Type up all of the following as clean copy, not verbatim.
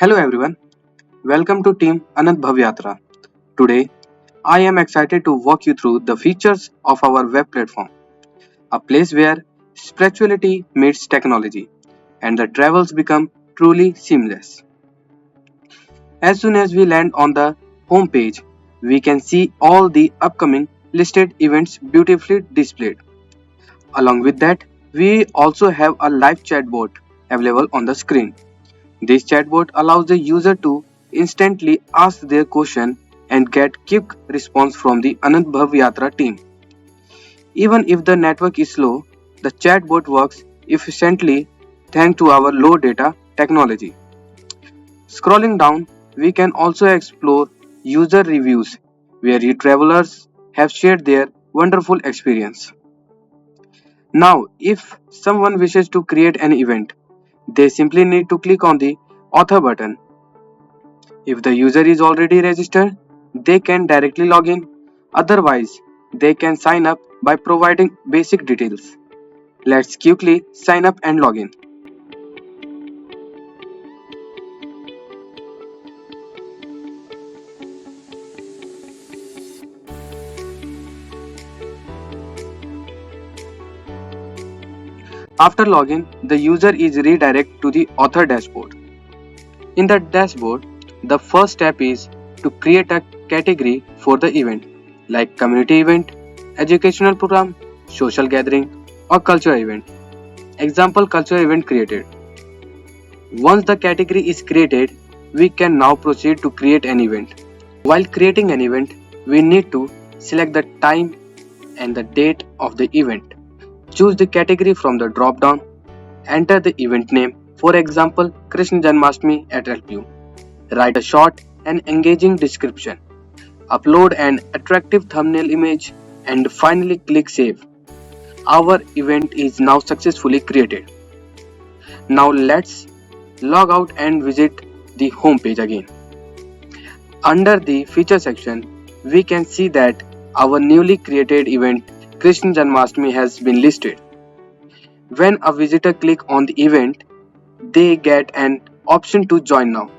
Hello everyone, welcome to Team Anand Bhavyatra. Today, I am excited to walk you through the features of our web platform, a place where spirituality meets technology and the travels become truly seamless. As soon as we land on the home page, we can see all the upcoming listed events beautifully displayed. Along with that, we also have a live chatbot available on the screen. This chatbot allows the user to instantly ask their question and get quick response from the Anand Bhav Yatra team. Even if the network is slow, the chatbot works efficiently thanks to our low data technology. Scrolling down, we can also explore user reviews where travelers have shared their wonderful experience. Now, if someone wishes to create an event, they simply need to click on the author button. If the user is already registered, they can directly log in. Otherwise, they can sign up by providing basic details. Let's quickly sign up and log in. After login, the user is redirected to the author dashboard. In the dashboard, the first step is to create a category for the event like community event, educational program, social gathering, or cultural event. Example cultural event created. Once the category is created, we can now proceed to create an event. While creating an event, we need to select the time and the date of the event. Choose the category from the drop down. Enter the event name, for example, Krishna Janmashtami at LPU. Write a short and engaging description. Upload an attractive thumbnail image and finally click save. Our event is now successfully created. Now let's log out and visit the home page again. Under the feature section, we can see that our newly created event Krishna Janmashtami has been listed. When a visitor click on the event, they get an option to join now.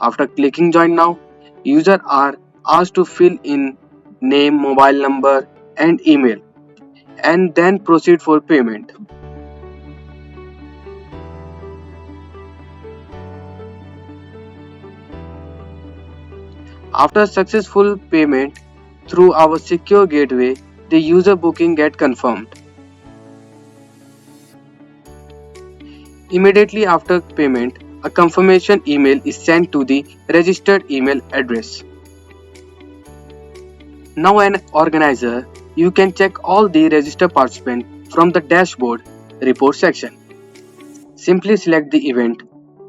After clicking join now, users are asked to fill in name, mobile number and email and then proceed for payment. After successful payment through our secure gateway, the user booking get confirmed. Immediately after payment, a confirmation email is sent to the registered email address. Now an organizer, you can check all the registered participants from the dashboard report section. Simply select the event,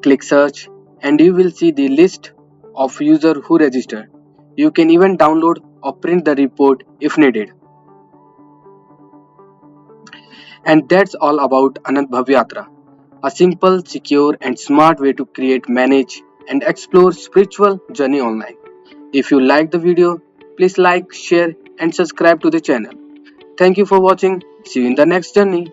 click search and you will see the list of users who registered. You can even download or print the report if needed. And that's all about Anand Bhavyatra, a simple, secure and smart way to create, manage and explore spiritual journey online. If you like the video, please like, share and subscribe to the channel. Thank you for watching. See you in the next journey.